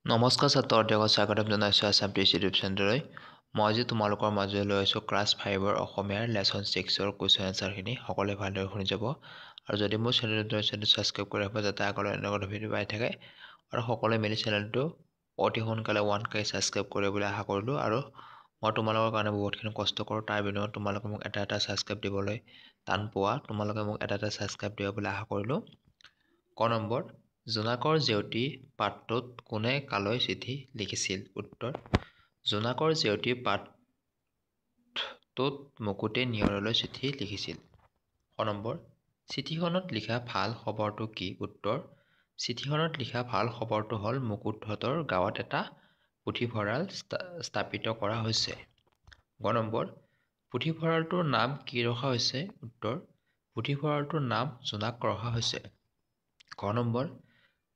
নমস্কাৰ ছাত্ৰ অধ্যক্ষক স্বাগতম জনাইছোঁ আছাম টিউচন ইউটিউব চেনেললৈ। মই আজি তোমালোকৰ মাজলৈ লৈ আহিছোঁ ক্লাছ 5ৰ অসমীয়াৰ লেচন 6ৰ কুৱেশ্যন এনচাৰখিনি। সকলোৱে ভালদৰে শুনি যাব আৰু যদি মোৰ চেনেলটো ছাবস্ক্ৰাইব কৰি ৰাখিব যাতে আগলৈ এনেকুৱা ভিডিঅ' পাই থাকে আৰু সকলোৱে মিলি চেনেলটো অতি সোনকালে 1K ছাবস্ক্ৰাইব কৰিব বুলি আশা কৰিলোঁ। আৰু মই তোমালোকৰ কাৰণে বহুতখিনি কষ্ট কৰোঁ, তাৰ বিনিময়ত তোমালোকে মোক এটা ছাবস্ক্ৰাইব দিবলৈ টান পোৱা, তোমালোকে মোক এটা ছাবস্ক্ৰাইব দিব বুলি আশা কৰিলোঁ। ক নম্বৰ, জোনাকৰ জেউতী পাঠটোত কোনে কালৈ চিঠি লিখিছিল? উত্তৰ, জোনাকৰ জেউতী পাঠটোত মুকুটে নিয়ৰলৈ চিঠি লিখিছিল। ক নম্বৰ, চিঠিখনত লিখা ভাল খবৰটো কি? উত্তৰ, চিঠিখনত লিখা ভাল খবৰটো হ'ল মুকুটহঁতৰ গাঁৱত এটা পুথিভঁৰাল স্থাপিত কৰা হৈছে। গ নম্বৰ, পুথিভঁৰালটোৰ নাম কি ৰখা হৈছে? উত্তৰ, পুথিভঁৰালটোৰ নাম জোনাক ৰখা হৈছে। গ নম্বৰ,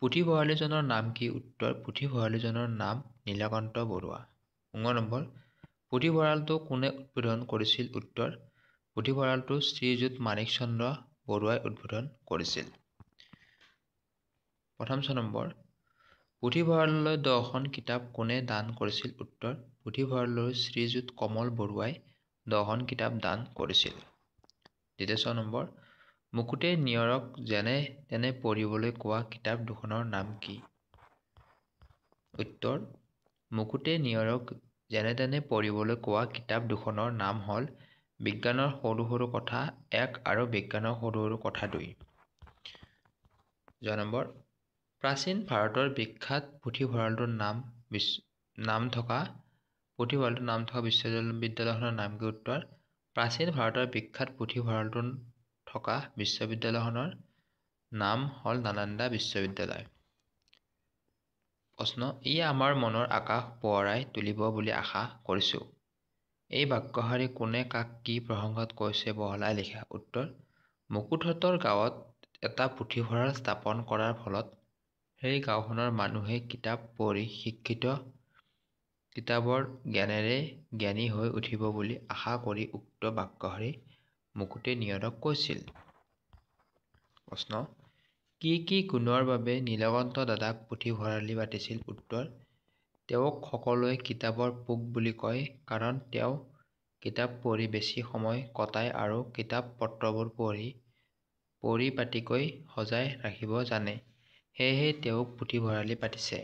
পুথিভঁৰালীজনৰ নাম কি? উত্তৰ, পুথিভঁৰালীজনৰ নাম নীলকান্ত বৰুৱা। ঙ নম্বৰ, পুথিভঁৰালটো কোনে উদ্বোধন কৰিছিল? উত্তৰ, পুথিভঁৰালটো শ্ৰীযুত মাণিক চন্দ্ৰ বৰুৱাই উদ্বোধন কৰিছিল। প্ৰথম ছ নম্বৰ, পুথিভঁৰাললৈ 10খন কিতাপ কোনে দান কৰিছিল? উত্তৰ, পুথিভঁৰাললৈ শ্ৰীযুত কমল বৰুৱাই 10খন কিতাপ দান কৰিছিল। দ্বিতীয় ছ নম্বৰ, মুকুটে নিয়ৰক যেনে তেনে পঢ়িবলৈ কোৱা কিতাপ দুখনৰ নাম কি? উত্তৰ, মুকুটে নিয়ৰক যেনে তেনে পঢ়িবলৈ কোৱা কিতাপ দুখনৰ নাম হ'ল বিজ্ঞানৰ সৰু সৰু কথা 1 আৰু বিজ্ঞানৰ সৰু সৰু কথা 2। জ নম্বৰ, প্ৰাচীন ভাৰতৰ বিখ্যাত পুথিভঁৰালটোৰ নাম থকা বিশ্ববিদ্যালয়খনৰ নাম কি? উত্তৰ, প্ৰাচীন ভাৰতৰ বিখ্যাত পুথিভঁৰালটোৰ থকা বিশ্ববিদ্যালয়খনৰ নাম হ'ল নালন্দা বিশ্ববিদ্যালয়। প্ৰশ্ন, ই আমাৰ মনৰ আকাশ পোহৰাই তুলিব বুলি আশা কৰিছোঁ। এই বাক্যশাৰী কোনে কাক কি প্ৰসংগত কৈছে বহলাই লিখা। উত্তৰ, মুকুটহঁতৰ গাঁৱত এটা পুথিভঁৰাল স্থাপন কৰাৰ ফলত সেই গাঁওখনৰ মানুহে কিতাপ পঢ়ি শিক্ষিত, কিতাপৰ জ্ঞানেৰে জ্ঞানী হৈ উঠিব বুলি আশা কৰি উক্ত বাক্যশাৰী মুকুটে নিয়ৰক কৈছিল। প্ৰশ্ন, কি কি গুণৰ বাবে নীলকান্ত দাদাক পুথিভঁৰালী পাতিছিল? উত্তৰ, তেওঁক সকলোৱে কিতাপৰ পোক বুলি কয় কাৰণ তেওঁ কিতাপ পঢ়ি বেছি সময় কটায় আৰু কিতাপ পত্ৰবোৰ পৰিপাটিকৈ সজাই ৰাখিব জানে, সেয়েহে তেওঁক পুথিভঁৰালী পাতিছে।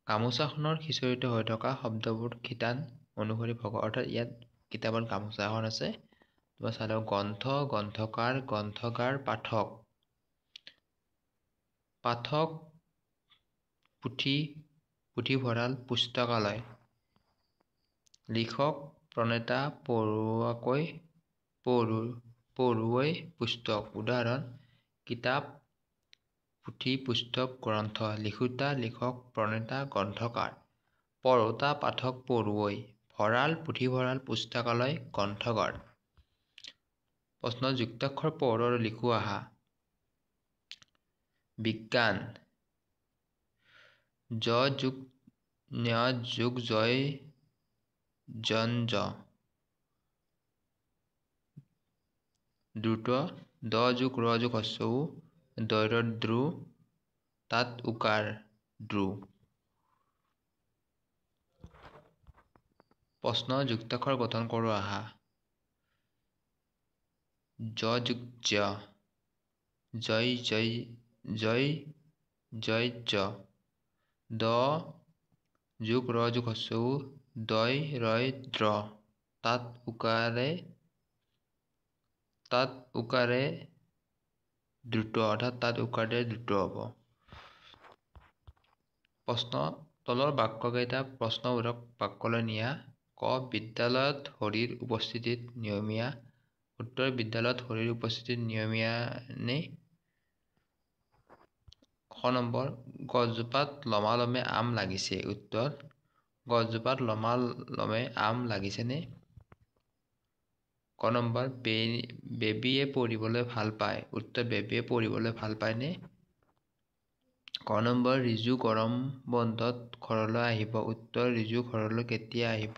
গামোচাখনৰ সিঁচৰিত হৈ থকা শব্দবোৰ খিতান অনুসৰি ভগা, অৰ্থাৎ ইয়াত কিতাপত গামোচা এখন আছে। তোমাৰ চাই লওক, গ্ৰন্থ, গ্ৰন্থকাৰ, গ্ৰন্থগাৰ, পাঠক, পাঠক, পুথি, পুথিভঁৰাল, পুস্তকালয়, লিখক, প্ৰণেতা, পঢ়ুৱৈ, পুস্তক। উদাহৰণ, কিতাপ, পুথি, পুস্তক, গ্ৰন্থ। লিখোঁতা, লিখক, প্ৰণেতা, গ্ৰন্থকাৰ, পঢ়োঁতা, পাঠক, পঢ়ুৱৈ, ভঁৰাল, পুথিভঁৰাল, পুস্তকালয়, গ্ৰন্থগাৰ। প্ৰশ্ন, যুক্তাক্ষৰ পঢ়োঁ আৰু লিখোঁ আহা। বিজ্ঞান, জ যোগ ন্য যোগ জয় জন জ। দ্ৰুত, দ যোগ ৰ যোগ হস্ৰ উ, দৈৰত দ্ৰু, তাত উকাৰ দ্ৰু। প্ৰশ্ন, যুক্তাক্ষৰ গঠন কৰোঁ আহা। জ যোগ জ, জয় জয় জয় জয় জ। দ যোগ ৰ যোগ হস্ৰ উ, দয় ৰয় দ্ৰ, তাত উকাৰে দ্ৰুত, অৰ্থাৎ তাত উকাৰে দ্ৰুত হ'ব। প্ৰশ্ন, তলৰ বাক্যকেইটা প্ৰশ্নবোধক বাক্যলৈ নিয়া। ক, বিদ্যালয়ত হৰিৰ উপস্থিতিত নিয়মীয়া। উত্তৰ, বিদ্যালয়ত হৰিৰ উপস্থিতিত নিয়মীয়া নে? খ নম্বৰ, গছজোপাত লমালমে আম লাগিছে। উত্তৰ, গছজোপাত লমালমে আম লাগিছেনে? ক নম্বৰ, বেবীয়ে পঢ়িবলৈ ভাল পায়। উত্তৰ, বেবীয়ে পঢ়িবলৈ ভাল পায়নে? ক নম্বৰ, ৰিজু গৰম বন্ধত ঘৰলৈ আহিব। উত্তৰ, ৰিজু ঘৰলৈ কেতিয়া আহিব?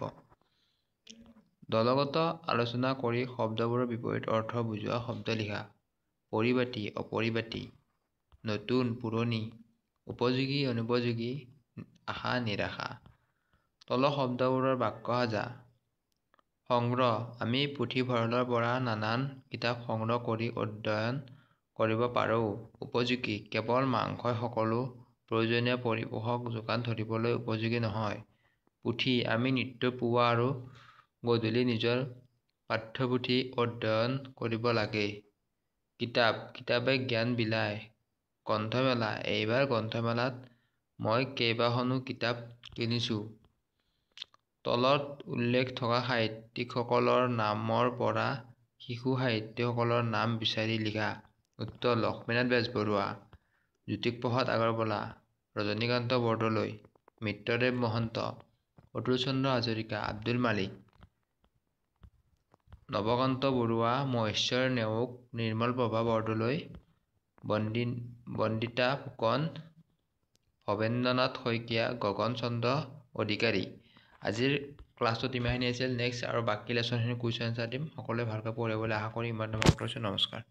দলগত আলোচনা কৰি শব্দবোৰৰ বিপৰীত অৰ্থ বুজোৱা শব্দ লিখা। পৰিপাটি, অপৰিপাটি, নতুন, পুৰণি, উপযোগী অনুপযোগী আশা নিৰাশা। তলৰ শব্দবোৰৰ বাক্য সাজা। সংগ্ৰহ আমি পুথিভঁৰালৰ পৰা নানান কিতাপ সংগ্ৰহ কৰি অধ্যয়ন কৰিব পাৰোঁ। উপযোগী কেৱল মাংসই সকলো প্ৰয়োজনীয় পৰিপোষক যোগান ধৰিবলৈ উপযোগী নহয়। পুথি আমি নিত্য পুৱা আৰু গধূলি নিজৰ পাঠ্যপুথি অধ্যয়ন কৰিব লাগে। কিতাপ কিতাপে জ্ঞান বিলায়। গ্ৰন্থমেলা এইবাৰ গ্ৰন্থমেলাত মই কেইবাখনো কিতাপ কিনিছোঁ। তলত উল্লেখ থকা সাহিত্যিকসকলৰ নামৰ পৰা শিশু সাহিত্যিকসকলৰ নাম বিচাৰি লিখা। উত্তৰ লক্ষ্মীনাথ বেজবৰুৱা, জ্যোতিপ্ৰসাদ আগৰৱালা, ৰজনীকান্ত বৰদলৈ, মিত্ৰদেৱ মহন্ত, অতুল চন্দ্ৰ হাজৰিকা, আব্দুল মালিক, নৱকান্ত বৰুৱা, মহেশ্বৰ নেওগ, নিৰ্মলপ্ৰভা বৰদলৈ, বন্দিতা ফুকন, ভৱেন্দ্ৰনাথ শইকীয়া, গগন চন্দ্ৰ অধিকাৰী। আজিৰ ক্লাছটোত ইমানখিনি আছিল। নেক্সট আৰু বাকী লেচনখিনি কুৱেশ্যন এনচাৰ দিম। সকলোৱে ভালকৈ পঢ়িবলৈ আশা কৰি ইমান নমস্কাৰ।